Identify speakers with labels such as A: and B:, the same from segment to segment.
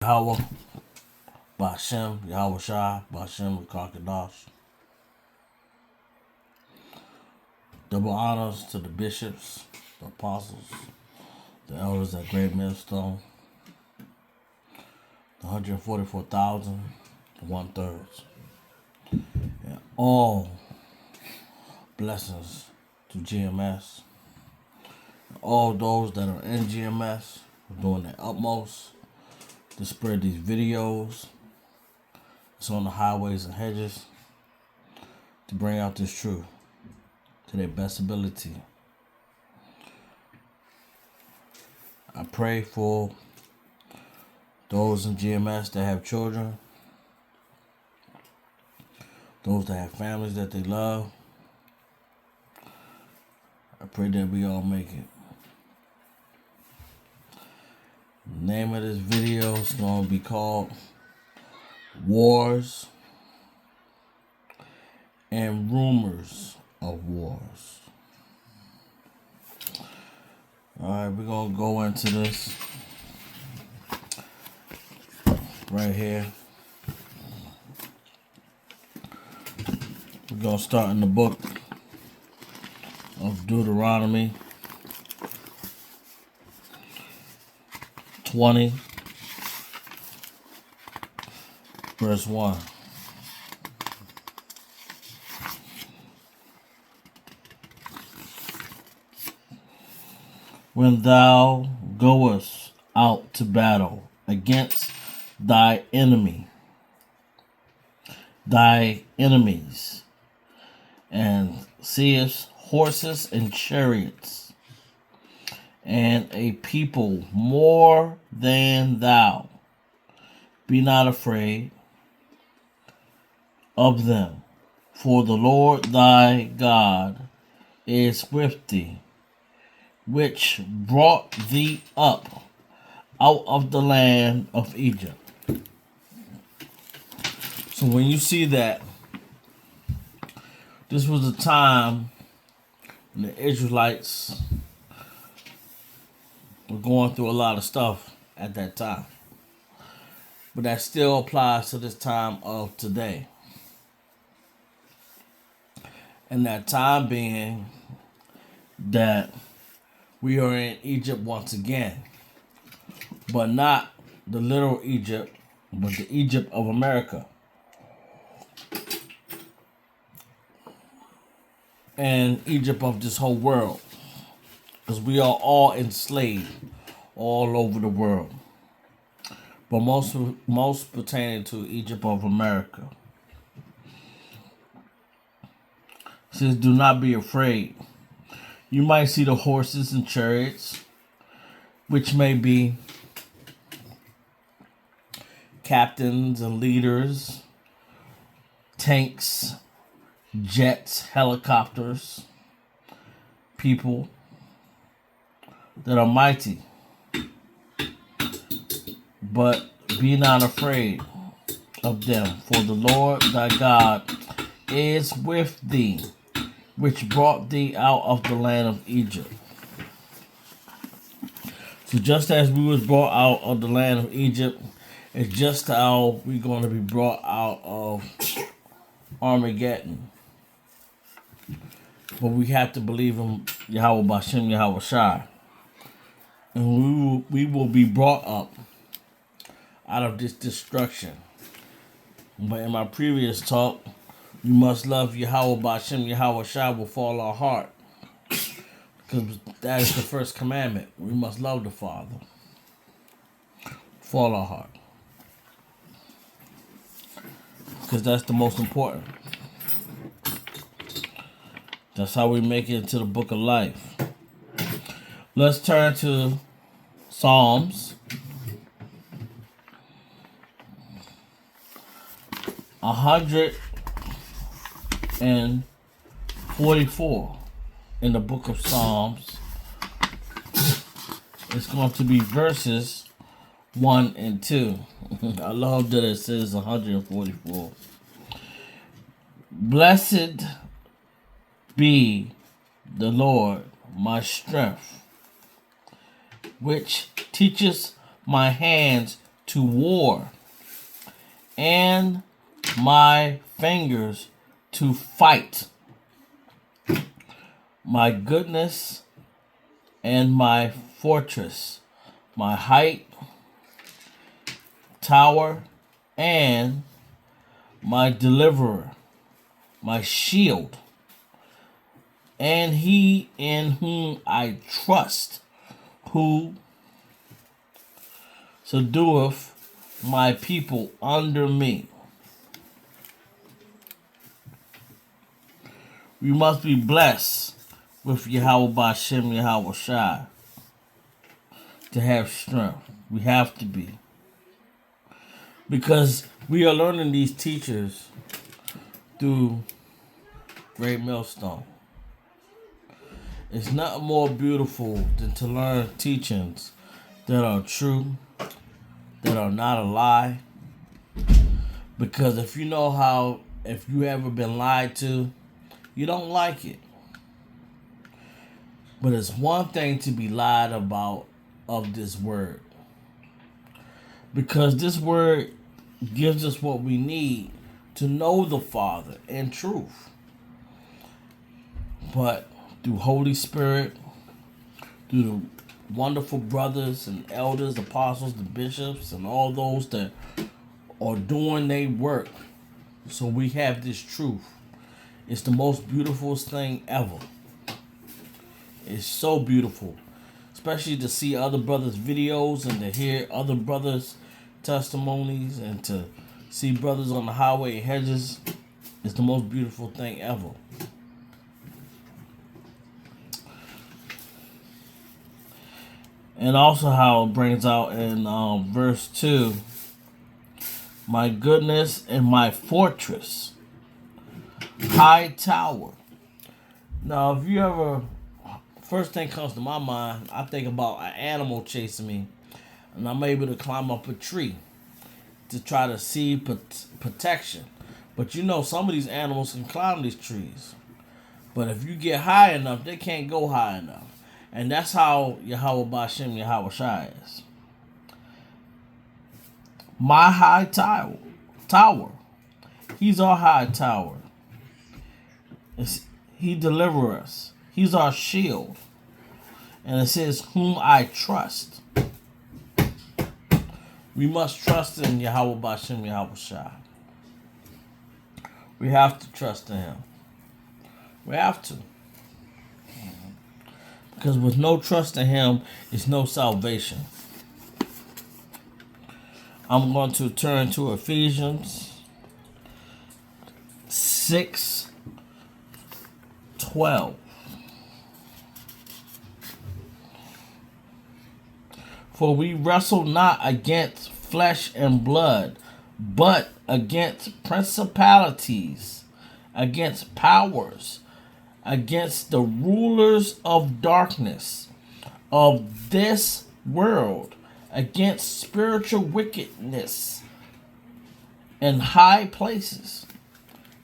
A: Yahweh, Bashem, Yahweh Shai, Bashem, Kakadash. Double honors to the bishops, the apostles, the elders at Great Millstone, the 144,000, the 1/3. And all blessings to GMS. All those that are in GMS are doing their utmost to spread these videos. It's on the highways and hedges to bring out this truth to their best ability. I pray for those in GMS that have children, those that have families that they love. I pray that we all make it. The name of this video is going to be called Wars and Rumors of Wars. Alright, we're going to go into this right here. We're going to start in the book of Deuteronomy 20, verse 1. When thou goest out to battle against thy enemies, and seest horses and chariots, and a people more than thou, be not afraid of them, for the Lord thy God is with thee, which brought thee up out of the land of Egypt. So when you see that, this was a time when the Israelites were going through a lot of stuff at that time. But that still applies to this time of today. And that time being that we are in Egypt once again. But not the literal Egypt, but the Egypt of America. And Egypt of this whole world. Because we are all enslaved all over the world. But most pertaining to Egypt of America. It says, do not be afraid. You might see the horses and chariots, which may be captains and leaders, tanks, jets, helicopters, people that are mighty. But be not afraid of them, for the Lord thy God is with thee, which brought thee out of the land of Egypt. So just as we was brought out of the land of Egypt, it's just how we're going to be brought out of Armageddon. But we have to believe in Yahweh Bashem, Yahweh Shai. And we will be brought up out of this destruction. But in my previous talk, we must love Yahweh Bashem, Yahweh Shai with all our heart. Because that is the first commandment. We must love the Father with all our heart. Because that's the most important. That's how we make it into the book of life. Let's turn to Psalms 144 in the book of Psalms. It's going to be verses 1 and 2. I love that it says 144. Blessed be the Lord, my strength, which teaches my hands to war, and my fingers to fight. My goodness and my fortress, my height, tower, and my deliverer, my shield, and he in whom I trust, who subdueth my people under me. We must be blessed with Yahweh Bashem Yahweh Shai to have strength. We have to be. Because we are learning these teachers through Great Millstone. It's nothing more beautiful than to learn teachings that are true, that are not a lie. Because if you ever been lied to, you don't like it. But it's one thing to be lied about of this word. Because this word gives us what we need to know the Father in truth. But through Holy Spirit, through the wonderful brothers and elders, apostles, the bishops, and all those that are doing their work, so we have this truth. It's the most beautiful thing ever. It's so beautiful. Especially to see other brothers' videos and to hear other brothers' testimonies and to see brothers on the highway and hedges. It's the most beautiful thing ever. And also how it brings out in verse 2, my goodness and my fortress, high tower. Now, if you ever, first thing comes to my mind, I think about an animal chasing me, and I'm able to climb up a tree to try to see protection. But you know, some of these animals can climb these trees. But if you get high enough, they can't go high enough. And that's how Yahweh Bashem Yahweh Shai is. My high tower. He's our high tower. He delivers us. He's our shield. And it says, whom I trust. We must trust in Yahweh Bashem Yahweh Shai. We have to trust in him. We have to. Because with no trust in him, is no salvation. I'm going to turn to Ephesians 6:12. For we wrestle not against flesh and blood, but against principalities, against powers, against the rulers of darkness of this world, against spiritual wickedness in high places.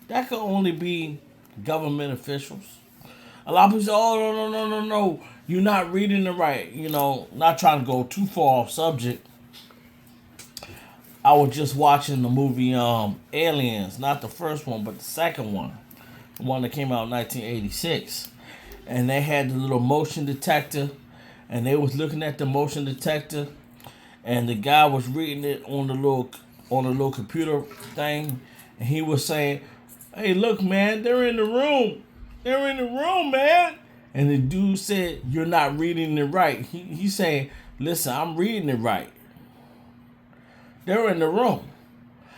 A: That could only be government officials. A lot of people say, oh, no. You're not reading it right. You know, not trying to go too far off subject. I was just watching the movie Aliens, not the first one, but the second one. The one that came out in 1986. And they had the little motion detector. And they was looking at the motion detector. And the guy was reading it on the little computer thing. And he was saying, hey, look, man, they're in the room. They're in the room, man. And the dude said, you're not reading it right. He's saying, listen, I'm reading it right. They're in the room.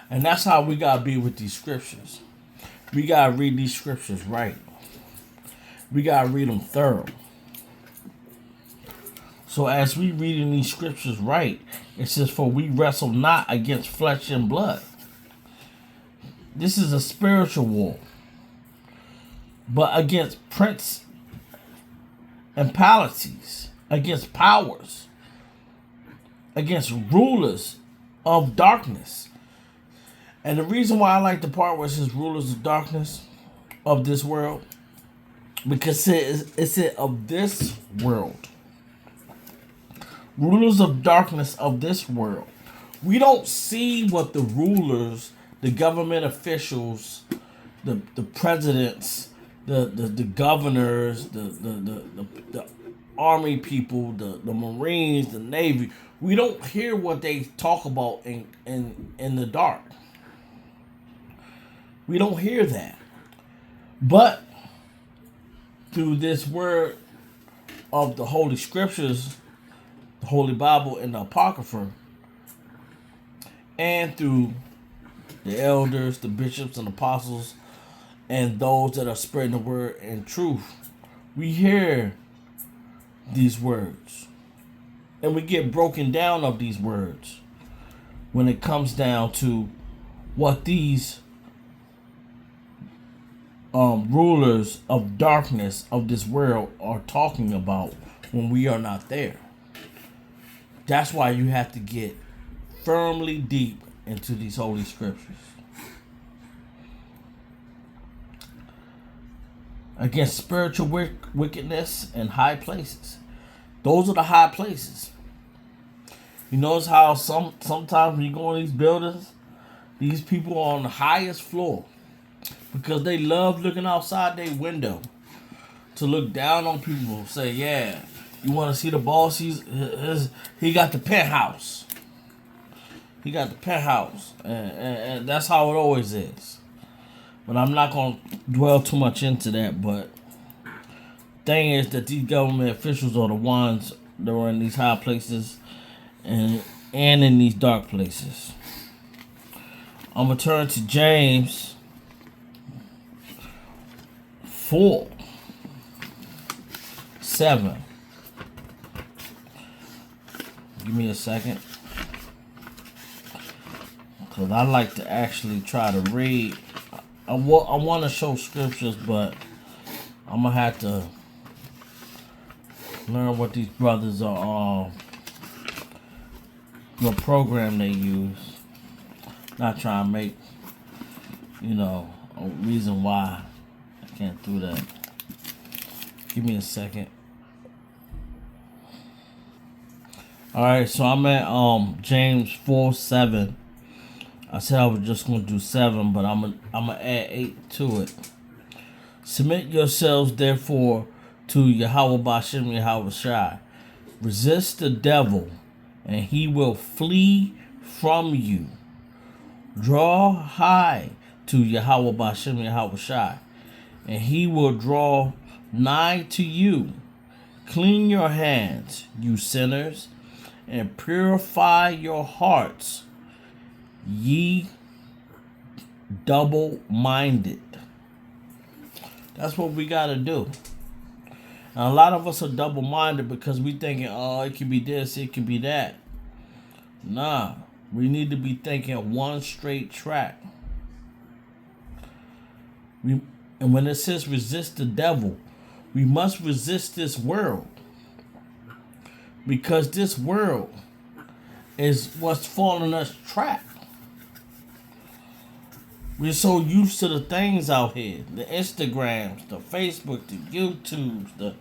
A: And that's how we got to be with these scriptures. We got to read these scriptures right. We got to read them thorough. So as we reading these scriptures right, it says, for we wrestle not against flesh and blood. This is a spiritual war. But against prince and palaces, against powers, against rulers of darkness. And the reason why I like the part where it says rulers of darkness of this world, because it said of this world. Rulers of darkness of this world. We don't see what the rulers, the government officials, the presidents, the governors, the army people, the Marines, the Navy. We don't hear what they talk about in the dark. We don't hear that. But through this word of the Holy Scriptures, the Holy Bible, and the Apocrypha, and through the elders, the bishops, and apostles, and those that are spreading the word in truth, we hear these words. And we get broken down of these words when it comes down to what these rulers of darkness of this world are talking about when we are not there. That's why you have to get firmly deep into these holy scriptures. Against spiritual wickedness in high places. Those are the high places. You notice how sometimes when you go in these buildings, these people are on the highest floor because they love looking outside their window to look down on people. Say, yeah, you want to see the boss? He got the penthouse. He got the penthouse, and that's how it always is. But I'm not going to dwell too much into that. But thing is that these government officials are the ones that are in these high places and in these dark places. I'm going to turn to James 4:7. Give me a second. Because I like to actually try to read. I want to show scriptures, but I'm going to have to learn what these brothers are, what program they use. Not trying to make, a reason why I can't do that. Give me a second. Alright, so I'm at James 4:7. I said I was just going to do 7, but I'm gonna add 8 to it. Submit yourselves, therefore, to Yahweh Bashem Yahweh Shai. Resist the devil, and he will flee from you. Draw high to Yahweh Bashem Yahweh Shai, and he will draw nigh to you. Clean your hands, you sinners, and purify your hearts, ye double-minded. That's what we got to do. And a lot of us are double-minded because we thinking, oh, it could be this, it could be that. Nah, we need to be thinking one straight track. And when it says resist the devil, we must resist this world. Because this world is what's falling us trap. We're so used to the things out here, the Instagrams, the Facebook, the YouTubes,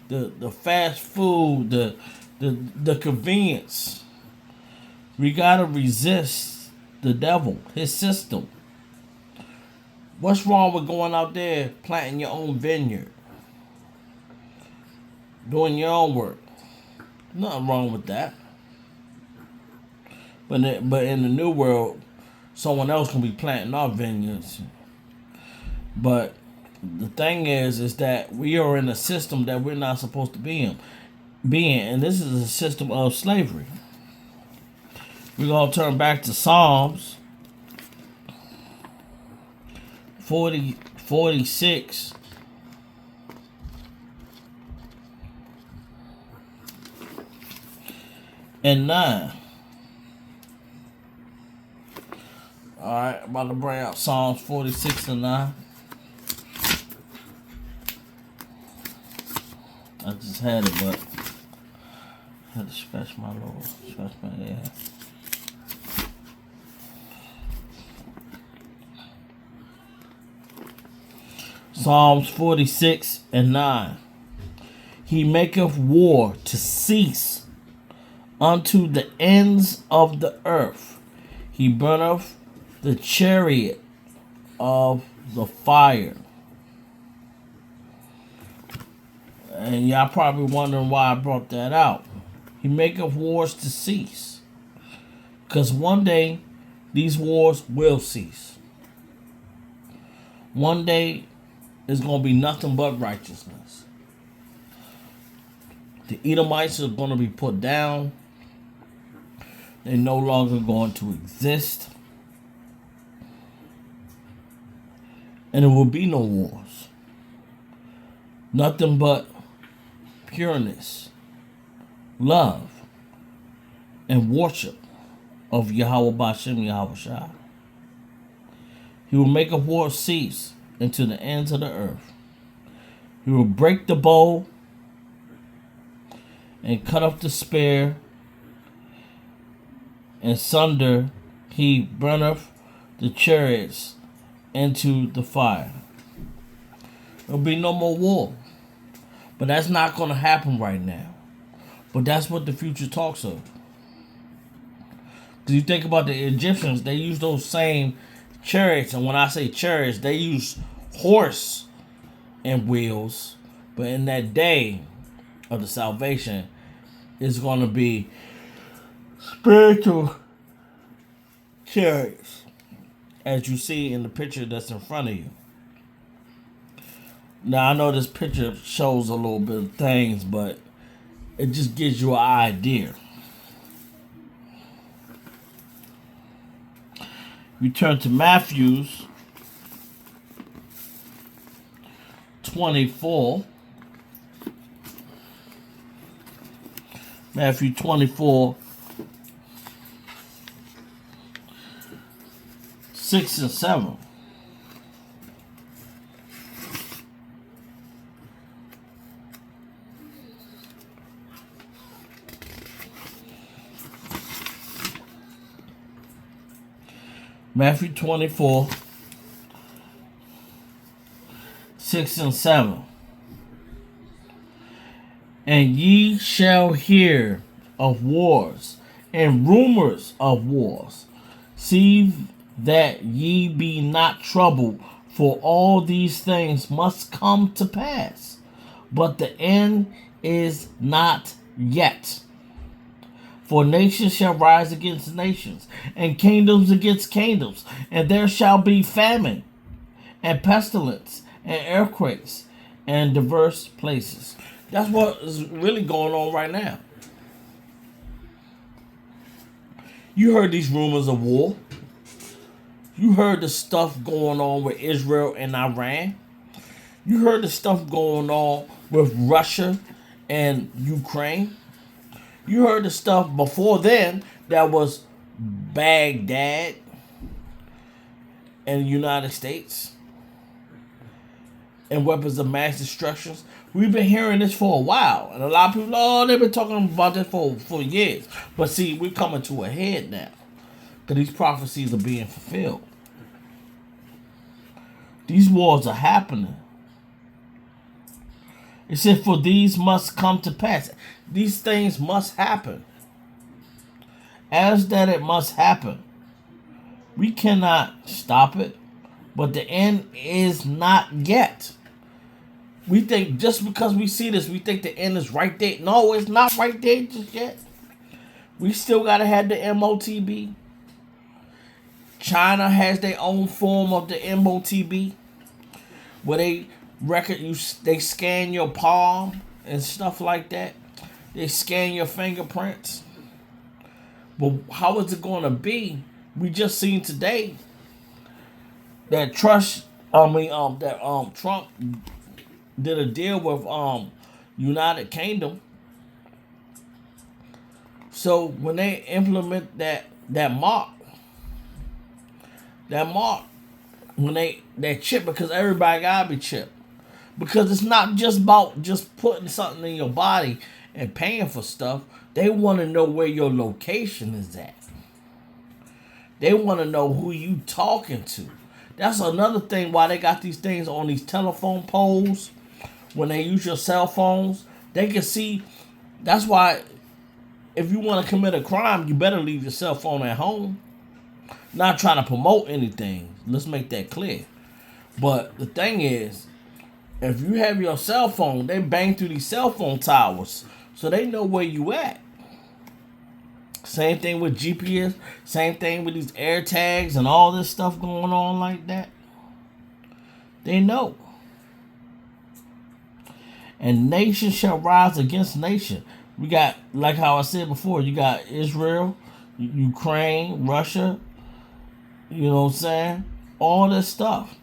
A: the fast food, the convenience. We gotta resist the devil, his system. What's wrong with going out there planting your own vineyard, doing your own work? Nothing wrong with that. But in the new world, someone else can be planting our vineyards. But the thing is that we are in a system that we're not supposed to be in. And this is a system of slavery. We're going to turn back to Psalms 46. And 9. Alright, I'm about to bring out Psalms 46 and 9. I just had it, but I had to scratch my head. Psalms 46 and 9. He maketh war to cease unto the ends of the earth. He burneth the chariot of the fire. And y'all probably wondering why I brought that out. He maketh wars to cease. Because one day, these wars will cease. One day, it's going to be nothing but righteousness. The Edomites are going to be put down. They're no longer going to exist. And there will be no wars. Nothing but pureness, love, and worship of Yahweh Bashem Yahweh Shai. He will make a war cease into the ends of the earth. He will break the bow and cut off the spear, and sunder he burneth the chariots into the fire. There'll be no more war. But that's not going to happen right now. But that's what the future talks of. Because you think about the Egyptians, they use those same chariots. And when I say chariots, they use horse and wheels. But in that day of the salvation, it's going to be spiritual chariots. As you see in the picture that's in front of you. Now, I know this picture shows a little bit of things, but it just gives you an idea. We turn to Matthew's 24. Matthew 24, 6 and 7. Matthew 24, 6 and 7. And ye shall hear of wars and rumors of wars. See that ye be not troubled, for all these things must come to pass. But the end is not yet. For nations shall rise against nations, and kingdoms against kingdoms, and there shall be famine, and pestilence, and earthquakes, and diverse places. That's what is really going on right now. You heard these rumors of war. You heard the stuff going on with Israel and Iran. You heard the stuff going on with Russia and Ukraine. You heard the stuff before then that was Baghdad and the United States and weapons of mass destruction. We've been hearing this for a while. And a lot of people, they've been talking about this for years. But see, we're coming to a head now. Because these prophecies are being fulfilled. These wars are happening. It said, for these must come to pass. These things must happen. As that it must happen. We cannot stop it. But the end is not yet. We think just because we see this, we think the end is right there. No, it's not right there just yet. We still got to have the MOTB. China has their own form of the MOTB. Where they they scan your palm and stuff like that. They scan your fingerprints. But how is it going to be? We just seen today that Trump did a deal with United Kingdom. So when they implement that mark, when that chip, because everybody gotta be chipped. Because it's not just about just putting something in your body and paying for stuff. They want to know where your location is at. They want to know who you talking to. That's another thing why they got these things on these telephone poles. When they use your cell phones, they can see. That's why if you want to commit a crime, you better leave your cell phone at home. Not trying to promote anything. Let's make that clear. But the thing is, if you have your cell phone, they bang through these cell phone towers, so they know where you at. Same thing with GPS. Same thing with these air tags and all this stuff going on like that. They know. And nation shall rise against nation. We got, like how I said before, you got Israel, Ukraine, Russia, you know what I'm saying? All this stuff.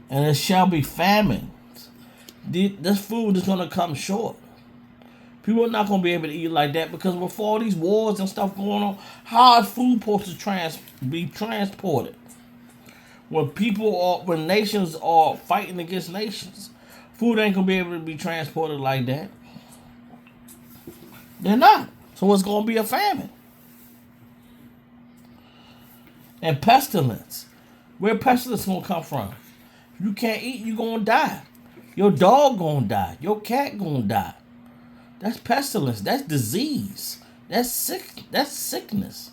A: And it shall be famine. This food is going to come short. People are not going to be able to eat like that because with all these wars and stuff going on, how is food supposed to be transported? When nations are fighting against nations, food ain't going to be able to be transported like that. They're not. So it's going to be a famine. And pestilence. Where pestilence going to come from? If you can't eat, you're going to die. Your dog going to die. Your cat going to die. That's pestilence. That's disease. That's sickness.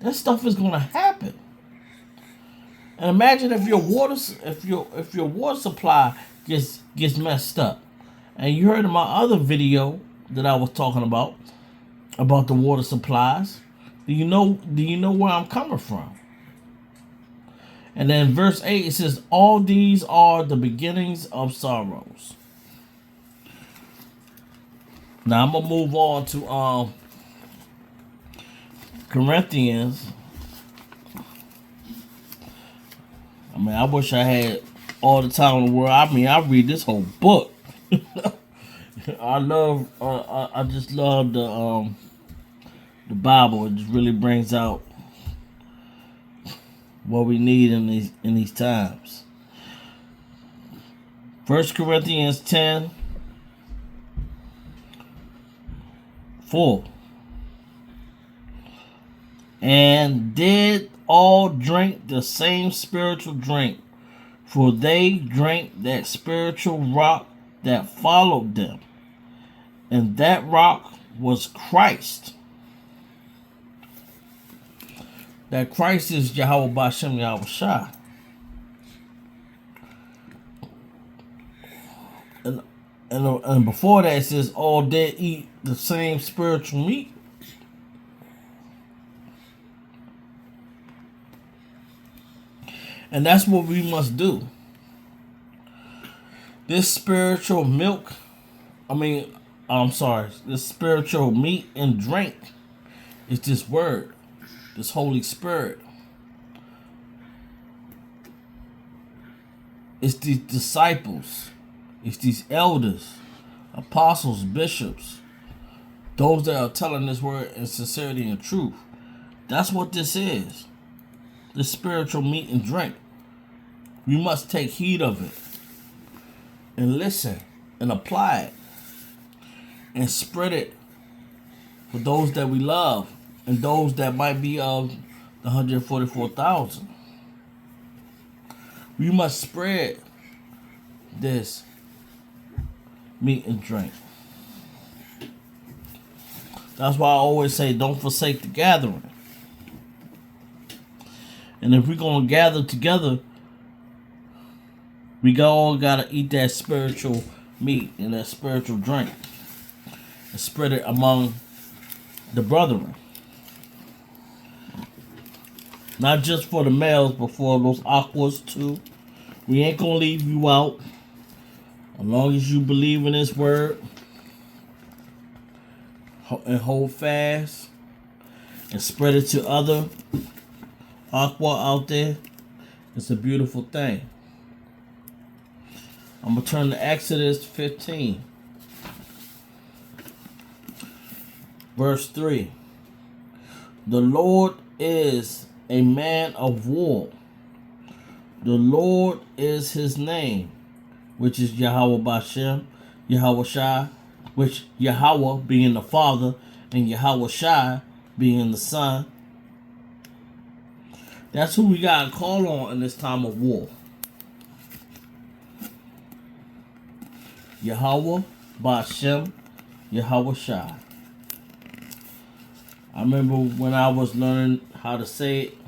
A: That stuff is going to happen. And imagine if your water supply gets messed up. And you heard in my other video that I was talking about the water supplies. Do you know where I'm coming from? And then verse 8 it says, all these are the beginnings of sorrows. Now I'm gonna move on to Corinthians. I mean, I wish I had all the time in the world. I mean, I read this whole book. I just love the Bible. It just really brings out what we need in these times. 1 Corinthians 10:4. And did all drink the same spiritual drink, for they drank that spiritual rock that followed them, and that rock was Christ. That Christ is Yahweh Bashem Yahweh Shai. And before that it says all did eat the same spiritual meat. And that's what we must do. This spiritual milk, this spiritual meat and drink is this word, this Holy Spirit. It's these disciples, it's these elders, apostles, bishops, those that are telling this word in sincerity and truth. That's what this is. This spiritual meat and drink. We must take heed of it and listen and apply it and spread it for those that we love and those that might be of the 144,000. We must spread this meat and drink. That's why I always say don't forsake the gathering. And if we're going to gather together, we all got to eat that spiritual meat and that spiritual drink and spread it among the brethren. Not just for the males, but for those aquas too. We ain't going to leave you out. As long as you believe in this word and hold fast and spread it to other aqua out there, it's a beautiful thing. I'm going to turn to Exodus 15. Verse 3. The Lord is a man of war. The Lord is his name, which is Yahweh Bashem, Yahweh Shai, which Yahweh being the Father and Yahweh Shai being the Son. That's who we got to call on in this time of war. Yahweh Bashem, Yahweh Shai. I remember when I was learning how to say it,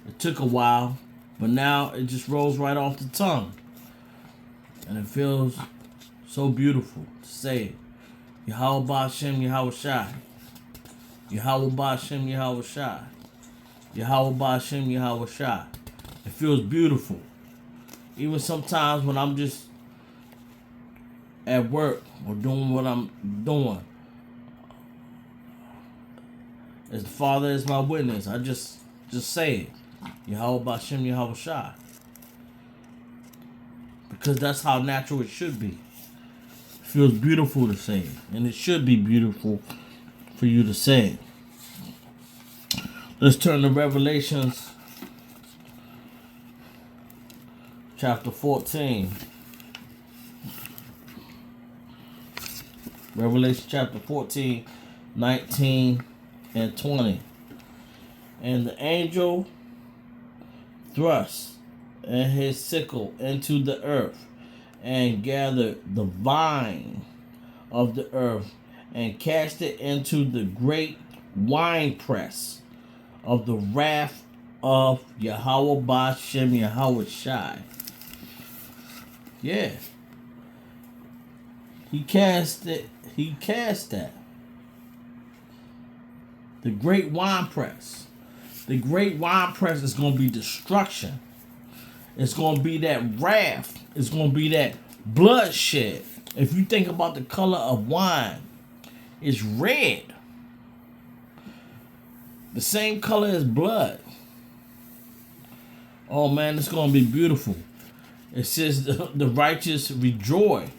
A: it took a while, but now it just rolls right off the tongue. And it feels so beautiful to say it. Yahweh Ba'Shem Yahweh Shai. Yahweh Ba'Shem Yahweh Shai. Yahweh Ba'Shem Yahweh Shai. It feels beautiful. Even sometimes when I'm just at work or doing what I'm doing, as the Father is my witness, I just say it. Yahweh Ba'Shem Yahweh Shai. Because that's how natural it should be. It feels beautiful to say it. And it should be beautiful for you to say it. Let's turn to Revelations chapter 14. Revelation chapter 14, 19 and 20. And the angel thrust and his sickle into the earth, and gathered the vine of the earth, and cast it into the great winepress of the wrath of Yahweh Ba'Shem Yahweh Shai. Yeah. He cast that. The great winepress. The great winepress is going to be destruction. It's going to be that wrath. It's going to be that bloodshed. If you think about the color of wine, it's red. The same color as blood. Oh man, it's going to be beautiful. It says the righteous rejoice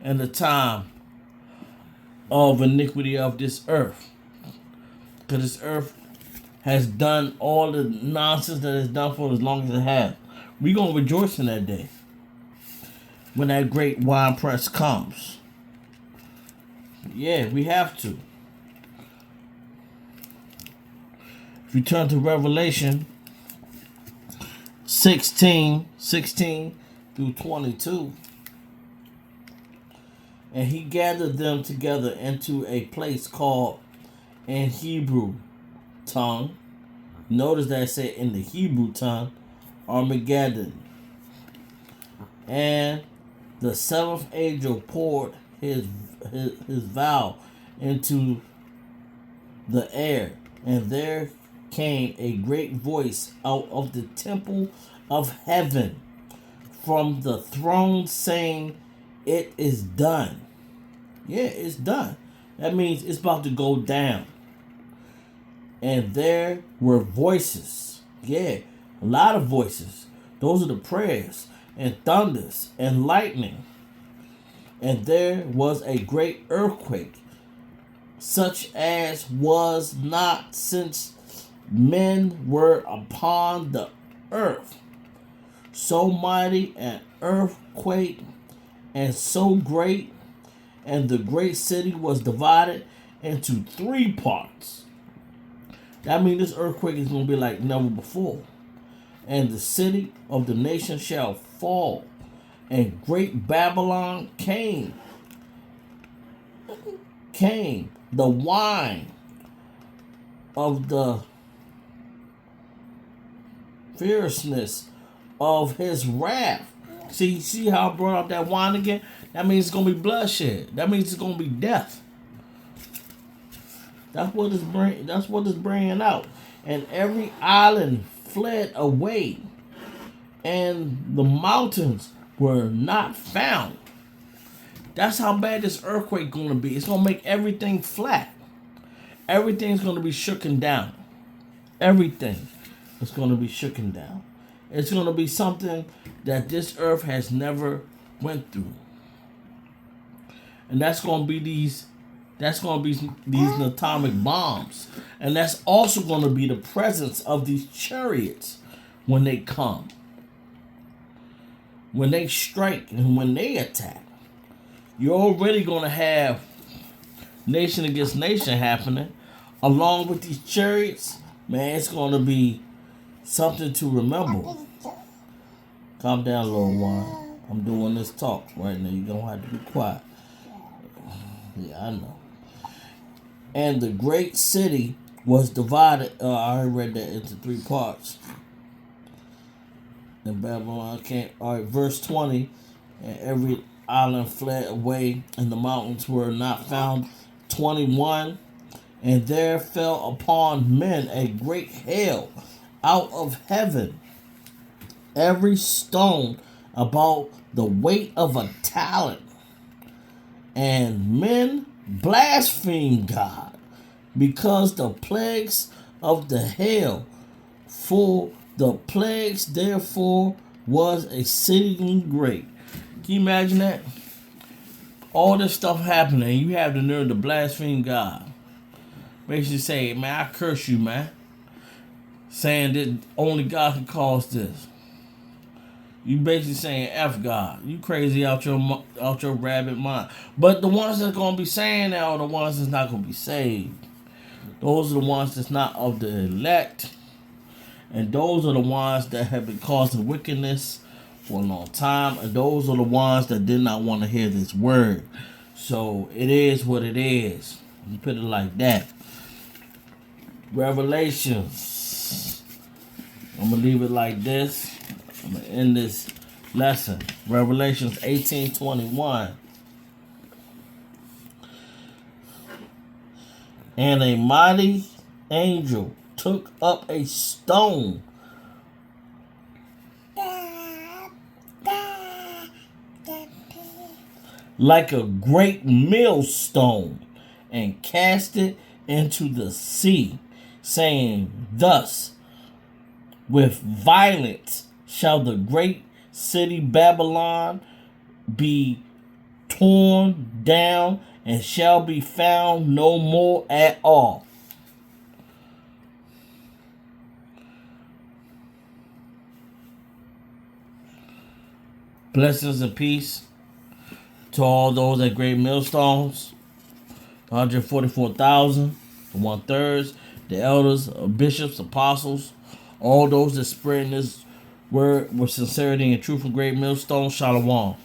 A: in the time of iniquity of this earth. Because this earth has done all the nonsense that it's done for as long as it has. We're going to rejoice in that day. When that great wine press comes. Yeah, we have to. If you turn to Revelation 16 through 22. And he gathered them together into a place called, in Hebrew tongue, notice that I said in the Hebrew tongue, Armageddon. And the seventh angel poured his vial into the air, and there came a great voice out of the temple of heaven from the throne saying, "It is done." Yeah, it's done. That means it's about to go down. And there were voices. Yeah, a lot of voices. Those are the prayers, and thunders, and lightning. And there was a great earthquake, such as was not since men were upon the earth. So mighty an earthquake, and so great, and the great city was divided into 3 parts. That means this earthquake is going to be like never before. And the city of the nation shall fall, and great Babylon came, the wine of the fierceness of his wrath. See how I brought up that wine again? That means it's going to be bloodshed. That means it's going to be death. That's what it's bringing out. And every island fled away, and the mountains were not found. That's how bad this earthquake going to be. It's going to make everything flat. Everything's going to be shooken down. Everything is going to be shooken down. It's going to be something that this earth has never went through. And that's going to be these atomic bombs. And that's also going to be the presence of these chariots when they come. When they strike and when they attack. You're already going to have nation against nation happening. Along with these chariots, man, it's going to be something to remember. Calm down, little one. I'm doing this talk right now. You're going to have to be quiet. Yeah, I know. And the great city was divided. I already read that into 3 parts. And Babylon came. All right, verse 20. And every island fled away, and the mountains were not found. 21. And there fell upon men a great hail out of heaven, every stone about the weight of a talent. And men blasphemed God because the plagues of the hail. For the plagues therefore was exceedingly great. Can you imagine that? All this stuff happening, you have the nerve to blaspheme God. Basically say, man, I curse you, man. Saying that only God can cause this. You basically saying F God. You crazy out your rabbit mind. But the ones that's gonna be saying that are the ones that's not gonna be saved. Those are the ones that's not of the elect. And those are the ones that have been causing wickedness for a long time. And those are the ones that did not want to hear this word. So it is what it is. You put it like that. Revelations. I'm going to leave it like this. I'm going to end this lesson. Revelations 18:21. And a mighty angel took up a stone like a great millstone and cast it into the sea, saying, thus, with violence shall the great city Babylon be torn down and shall be found no more at all. Blessings and peace to all those at great millstones, 144,000, the 1/3, the elders, bishops, apostles, all those that spreading this word with sincerity and truth of great millstones. Shalom.